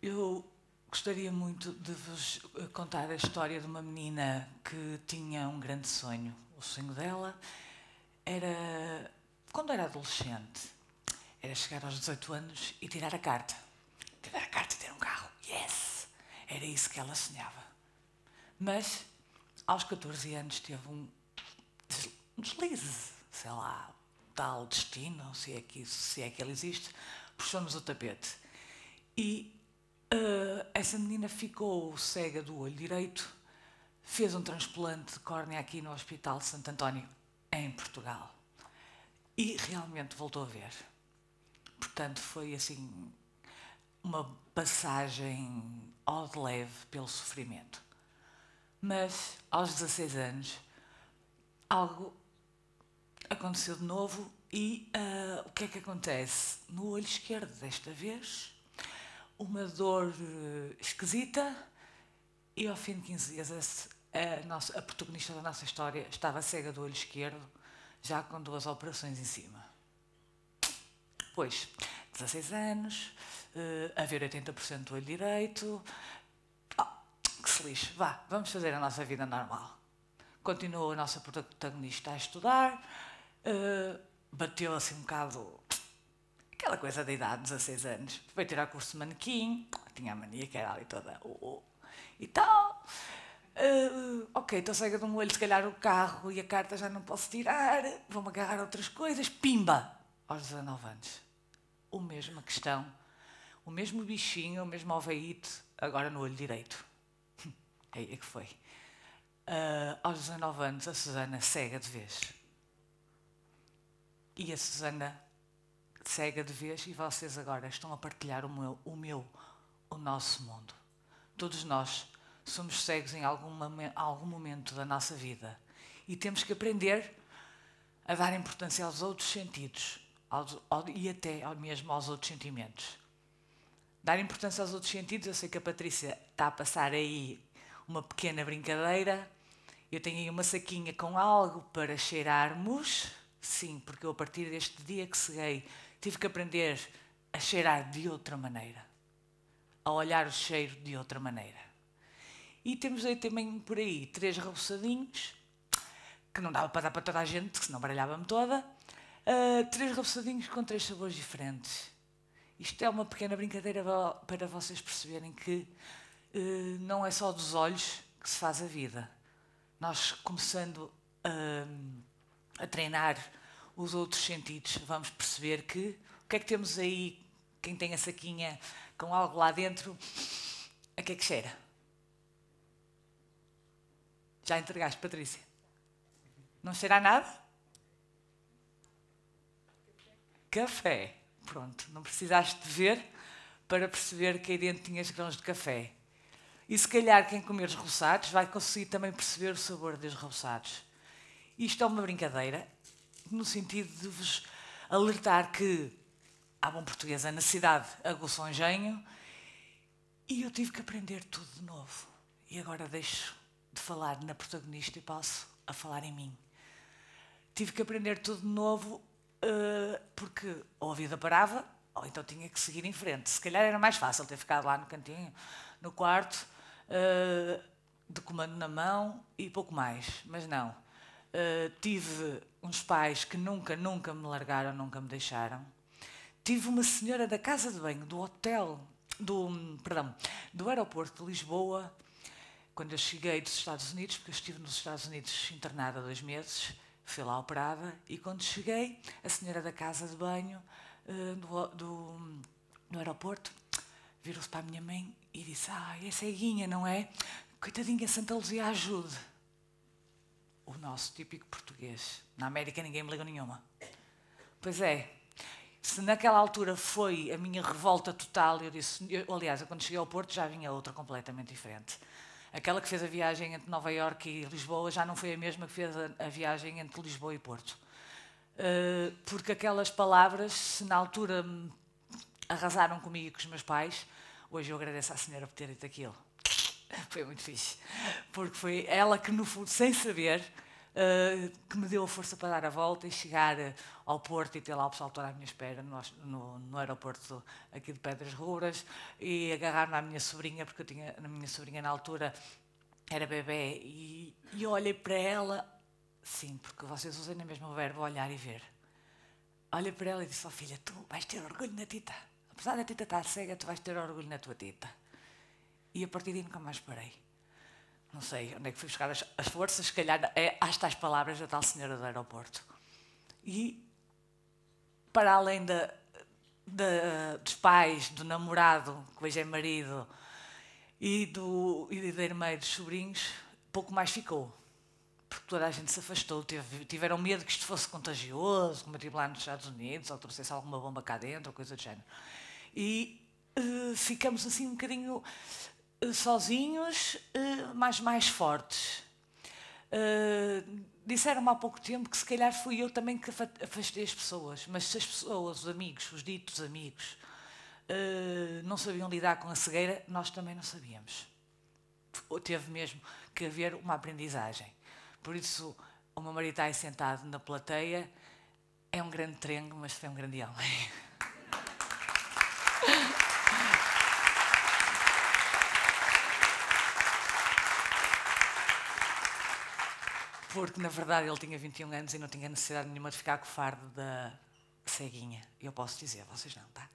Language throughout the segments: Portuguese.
Eu gostaria muito de vos contar a história de uma menina que tinha um grande sonho. O sonho dela era, quando era adolescente, era chegar aos 18 anos e tirar a carta. Tirar a carta e ter um carro. Yes! Era isso que ela sonhava. Mas, aos 14 anos, teve um deslize, sei lá, tal destino, se é que ele existe, puxou-nos o tapete. E essa menina ficou cega do olho direito, fez um transplante de córnea aqui no Hospital de Santo António, em Portugal. E realmente voltou a ver. Portanto, foi assim uma passagem ao de leve pelo sofrimento. Mas, aos 16 anos, algo aconteceu de novo e o que é que acontece? No olho esquerdo, desta vez, uma dor esquisita e ao fim de 15 dias a protagonista da nossa história estava cega do olho esquerdo, já com 2 operações em cima. Pois, 16 anos, a ver 80% do olho direito. Oh, que se lixe, vá, vamos fazer a nossa vida normal. Continuou a nossa protagonista a estudar, bateu assim um bocado aquela coisa da idade, 16 anos. Foi tirar curso de manequim, tinha a mania que era ali toda e tal. Ok, estou cega de um olho, se calhar o carro e a carta já não posso tirar, vou-me agarrar a outras coisas. Pimba! Aos 19 anos. A mesma questão, o mesmo bichinho, o mesmo oveíte, agora no olho direito. Aí é que foi. Aos 19 anos, a Susana cega de vez. E a Susana cega de vez, e vocês agora estão a partilhar o nosso mundo. Todos nós somos cegos em algum momento da nossa vida e temos que aprender a dar importância aos outros sentidos e até mesmo aos outros sentimentos. Dar importância aos outros sentidos, eu sei que a Patrícia está a passar aí uma pequena brincadeira. Eu tenho aí uma saquinha com algo para cheirarmos. Sim, porque eu a partir deste dia que ceguei tive que aprender a cheirar de outra maneira. A olhar o cheiro de outra maneira. E temos aí também por aí 3 reboçadinhos, que não dava para dar para toda a gente, que senão baralhava-me toda. 3 reboçadinhos com 3 sabores diferentes. Isto é uma pequena brincadeira para vocês perceberem que não é só dos olhos que se faz a vida. Nós, começando a treinar os outros sentidos, vamos perceber que o que é que temos aí, quem tem a saquinha com algo lá dentro, a que é que cheira? Já entregaste, Patrícia? Não cheira a nada? Café. Pronto, não precisaste de ver para perceber que aí dentro tinhas grãos de café. E se calhar quem comer os roçados vai conseguir também perceber o sabor dos roçados. Isto é uma brincadeira, no sentido de vos alertar que há bom português, a necessidade aguça o engenho, e eu tive que aprender tudo de novo. E agora deixo de falar na protagonista e passo a falar em mim. Tive que aprender tudo de novo porque ou a vida parava ou então tinha que seguir em frente. Se calhar era mais fácil ter ficado lá no cantinho, no quarto, de comando na mão e pouco mais, mas não. Tive uns pais que nunca me largaram, nunca me deixaram. Tive uma senhora da casa de banho, do hotel, do aeroporto de Lisboa, quando eu cheguei dos Estados Unidos, porque eu estive nos Estados Unidos internada 2 meses, fui lá operada, e quando cheguei, a senhora da casa de banho do aeroporto virou-se para a minha mãe e disse: é ceguinha, não é? Coitadinha, Santa Luzia, ajude. O nosso típico português. Na América ninguém me liga nenhuma. Pois é. Se naquela altura foi a minha revolta total, aliás, quando cheguei ao Porto já vinha outra completamente diferente. Aquela que fez a viagem entre Nova Iorque e Lisboa já não foi a mesma que fez a viagem entre Lisboa e Porto. Porque aquelas palavras, se na altura arrasaram comigo e com os meus pais, hoje eu agradeço à senhora por ter dito aquilo. Foi muito fixe. Porque foi ela que, no fundo, sem saber, que me deu a força para dar a volta e chegar ao Porto e ter lá o pessoal todo à minha espera no aeroporto aqui de Pedras Ruras e agarrar-me à minha sobrinha, porque eu tinha, a minha sobrinha na altura era bebê e eu olhei para ela, sim, porque vocês usam o mesmo verbo olhar e ver. Olhei para ela e disse, filha, tu vais ter orgulho na tita. Apesar da tita estar cega, tu vais ter orgulho na tua tita. E a partir daí nunca mais parei. Não sei onde é que fui buscar as forças, se calhar às tais palavras da tal senhora do aeroporto. E, para além dos pais, do namorado, que hoje é marido, e da irmã e dos sobrinhos, pouco mais ficou. Porque toda a gente se afastou, tiveram medo que isto fosse contagioso, como eu tive lá nos Estados Unidos, ou trouxesse alguma bomba cá dentro, ou coisa do género. E ficamos assim um bocadinho sozinhos, mas mais fortes. Disseram-me há pouco tempo que se calhar fui eu também que afastei as pessoas, mas se as pessoas, os amigos, os ditos amigos, não sabiam lidar com a cegueira, nós também não sabíamos. Teve mesmo que haver uma aprendizagem. Por isso, o meu marido está aí sentado na plateia, é um grande trengo, mas foi um grande homem. Porque, na verdade, ele tinha 21 anos e não tinha necessidade nenhuma de ficar com o fardo da ceguinha. Eu posso dizer, vocês não, tá?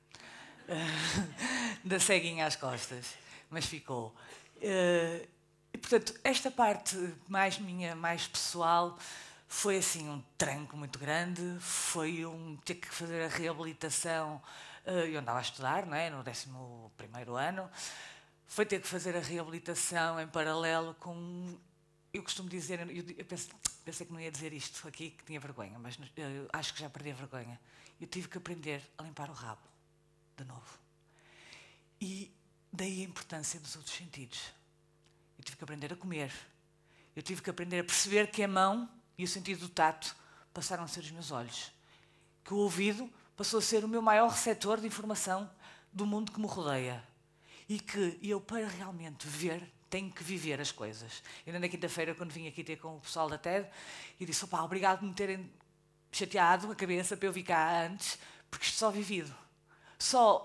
Da ceguinha às costas. Mas ficou. E, portanto, esta parte mais minha, mais pessoal, foi assim um tranco muito grande. Foi ter que fazer a reabilitação. Eu andava a estudar, não é? No 11º ano. Foi ter que fazer a reabilitação em paralelo com... Eu costumo dizer, eu pensei que não ia dizer isto aqui, que tinha vergonha, mas acho que já perdi a vergonha. Eu tive que aprender a limpar o rabo, de novo. E daí a importância dos outros sentidos. Eu tive que aprender a comer. Eu tive que aprender a perceber que a mão e o sentido do tato passaram a ser os meus olhos. Que o ouvido passou a ser o meu maior receptor de informação do mundo que me rodeia. E que eu, para realmente ver, tenho que viver as coisas. Ainda na quinta-feira, quando vim aqui ter com o pessoal da TED, eu disse, opá, obrigado por me terem chateado a cabeça para eu vir cá antes, porque isto só vivido. Só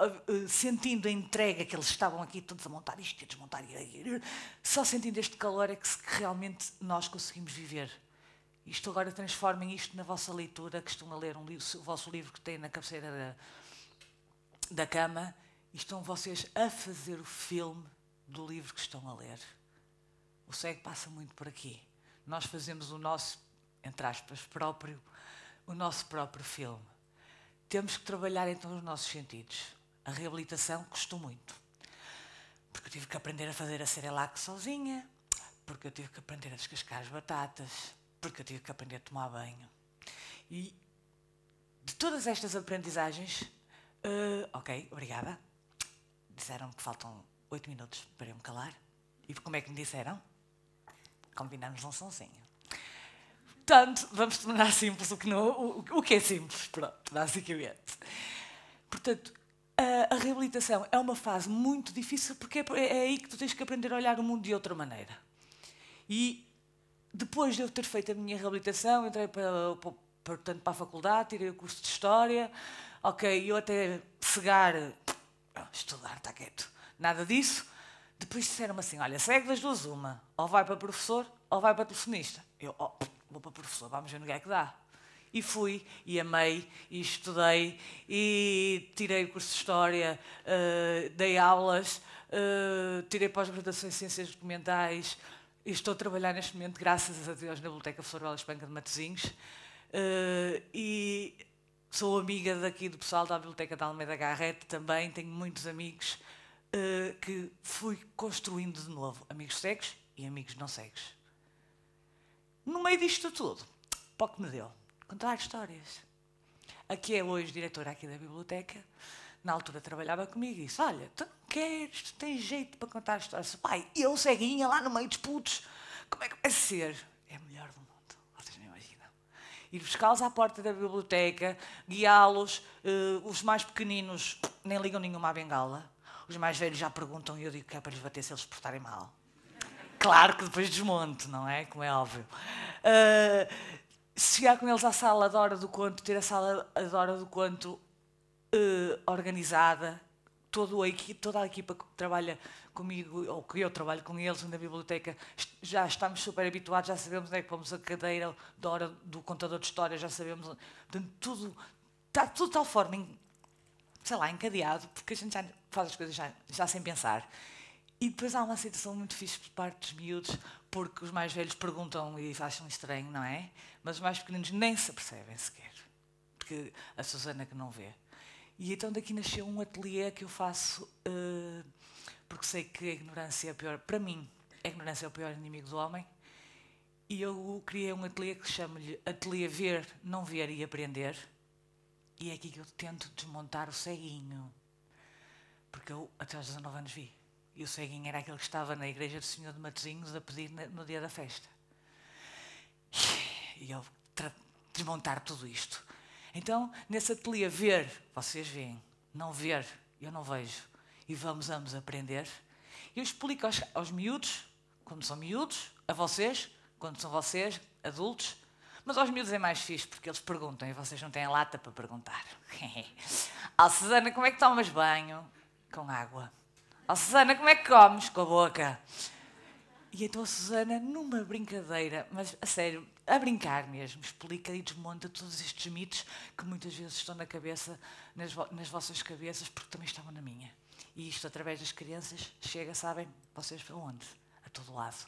sentindo a entrega que eles estavam aqui todos a montar isto e a desmontar, só sentindo este calor é que realmente nós conseguimos viver. Isto agora transformem isto na vossa leitura, que estão a ler um livro, o vosso livro que tem na cabeceira da cama, e estão vocês a fazer o filme do livro que estão a ler. O cego passa muito por aqui. Nós fazemos o nosso, entre aspas, o nosso próprio filme. Temos que trabalhar então os nossos sentidos. A reabilitação custou muito. Porque eu tive que aprender a fazer a Cerelac sozinha, porque eu tive que aprender a descascar as batatas, porque eu tive que aprender a tomar banho. E de todas estas aprendizagens, ok, obrigada. Disseram-me que faltam 8 minutos para eu me calar. E como é que me disseram? Combinamos um sonzinho. Portanto, vamos tornar simples o que é simples, pronto, basicamente. Portanto, a reabilitação é uma fase muito difícil porque é aí que tu tens que aprender a olhar o mundo de outra maneira. E depois de eu ter feito a minha reabilitação, entrei portanto, para a faculdade, tirei o curso de História. Ok, eu até cegar, estudar, está quieto, nada disso. Depois disseram-me assim, olha, segue das duas uma, ou vai para professor ou vai para telefonista. Eu, vou para professor, vamos ver no que é que dá. E fui, e amei, e estudei, e tirei o curso de História, dei aulas, tirei pós-graduação em Ciências Documentais, e estou a trabalhar neste momento, graças a Deus, na Biblioteca Professor Bela Espanca de Matosinhos, e sou amiga daqui do pessoal da Biblioteca de Almeida Garrett também, tenho muitos amigos que fui construindo de novo, amigos cegos e amigos não cegos. No meio disto tudo, para o que me deu, contar histórias. A que é hoje diretora aqui da biblioteca, na altura trabalhava comigo e disse, olha, tu não queres, tu tens jeito para contar histórias. Pai, eu ceguinha lá no meio dos putos, como é que vai ser? É a melhor do mundo, vocês não imaginam. Ir buscá-los à porta da biblioteca, guiá-los, os mais pequeninos nem ligam nenhuma à bengala, os mais velhos já perguntam e eu digo que é para lhes bater se eles se portarem mal. Claro que depois desmonto, não é? Como é óbvio. Uh, Chegar com eles à sala da hora do conto, ter a sala da hora do conto organizada, toda a equipa que trabalha comigo, ou que eu trabalho com eles na biblioteca, já estamos super habituados, já sabemos onde é que pomos a cadeira da hora do contador de histórias, já sabemos, tudo, está tudo de tal forma, sei lá, encadeado, porque a gente já faz as coisas já sem pensar. E depois há uma aceitação muito fixe por parte dos miúdos, porque os mais velhos perguntam e acham estranho, não é? Mas os mais pequeninos nem se apercebem sequer, porque a Susana que não vê. E então daqui nasceu um ateliê que eu faço, porque sei que a ignorância é a pior, para mim, a ignorância é o pior inimigo do homem, e eu criei um ateliê que chamo-lhe Ateliê Ver, Não Ver e Aprender, e é aqui que eu tento desmontar o ceguinho, porque eu até aos 19 anos vi. E o ceguinho era aquele que estava na igreja do Senhor de Matosinhos a pedir no dia da festa. E eu desmontar tudo isto. Então, nesse ateliê ver, vocês veem, não ver, eu não vejo. E vamos ambos aprender. Eu explico aos miúdos, quando são miúdos, a vocês, quando são vocês, adultos. Mas aos miúdos é mais fixe, porque eles perguntam e vocês não têm lata para perguntar. Susana, como é que tomas banho? Com água. Susana, como é que comes? Com a boca. E então a Susana, numa brincadeira, mas a sério, a brincar mesmo, explica e desmonta todos estes mitos que muitas vezes estão na cabeça, nas vossas cabeças, porque também estavam na minha. E isto, através das crianças, chega, sabem, vocês para onde? A todo lado.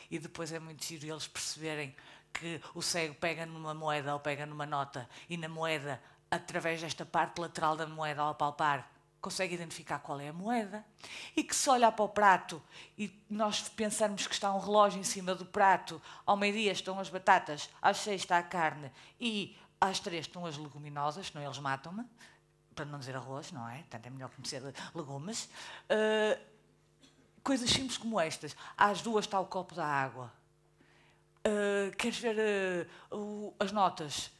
E depois é muito giro eles perceberem que o cego pega numa moeda ou pega numa nota e na moeda, através desta parte lateral da moeda, ao apalpar, consegue identificar qual é a moeda, e que se olhar para o prato e nós pensarmos que está um relógio em cima do prato, ao meio-dia estão as batatas, às 6 está a carne e às 3 estão as leguminosas, senão eles matam-me, para não dizer arroz, não é? Portanto, é melhor conhecer legumes. Coisas simples como estas. Às 2 está o copo da água. Queres ver as notas?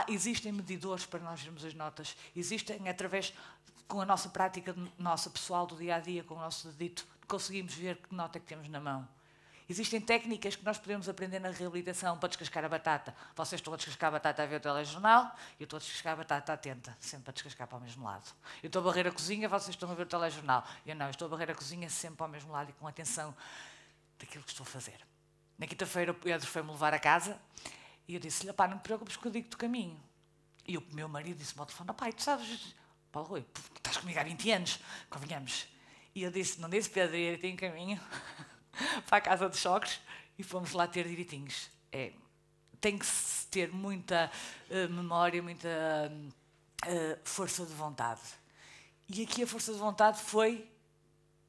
Existem medidores para nós vermos as notas. Existem através, com a nossa prática nossa pessoal do dia a dia, com o nosso dedito, conseguimos ver que nota é que temos na mão. Existem técnicas que nós podemos aprender na reabilitação para descascar a batata. Vocês estão a descascar a batata a ver o telejornal, eu estou a descascar a batata atenta, sempre a descascar para o mesmo lado. Eu estou a varrer a cozinha, vocês estão a ver o telejornal. Eu não, eu estou a varrer a cozinha sempre para o mesmo lado e com atenção daquilo que estou a fazer. Na quinta-feira o Pedro foi-me levar a casa e eu disse-lhe, pá, não te preocupes que eu digo-te o caminho. E o meu marido disse-me ao telefone, pá, tu sabes, Paulo Rui, estás comigo há 20 anos, convenhamos. E eu disse, não disse Pedro, eu tenho caminho para a casa dos sogros e fomos lá ter direitinhos. Tem que se ter muita memória, muita força de vontade. E aqui a força de vontade foi,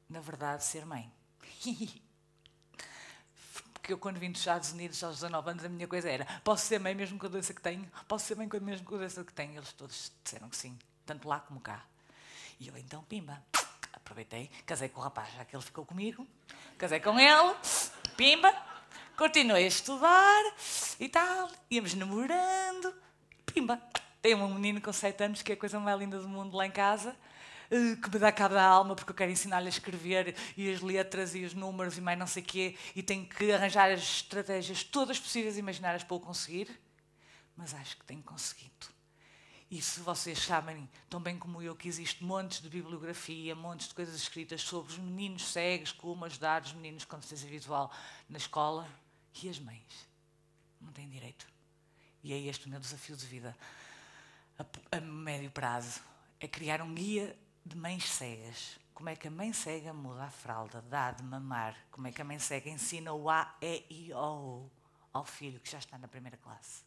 na verdade, ser mãe. Porque eu, quando vim dos Estados Unidos aos 19 anos, a minha coisa era, posso ser mãe mesmo com a doença que tenho? Posso ser mãe mesmo com a doença que tenho? Eles todos disseram que sim, tanto lá como cá. E eu então, pimba, aproveitei, casei com o rapaz, já que ele ficou comigo, casei com ele, pimba, continuei a estudar e tal, íamos namorando, pimba. Tenho um menino com 7 anos que é a coisa mais linda do mundo lá em casa, que me dá cabo da alma porque eu quero ensinar-lhe a escrever e as letras e os números e mais não sei o quê e tenho que arranjar as estratégias todas possíveis e imaginárias para o conseguir, mas acho que tenho conseguido. E se vocês sabem, tão bem como eu, que existe montes de bibliografia, montes de coisas escritas sobre os meninos cegos, como ajudar os meninos com deficiência visual na escola, e as mães não têm direito. E é este o meu desafio de vida a médio prazo, é criar um guia de mães cegas. Como é que a mãe cega muda a fralda, dá de mamar, como é que a mãe cega ensina o A, E, I, O ao filho que já está na primeira classe.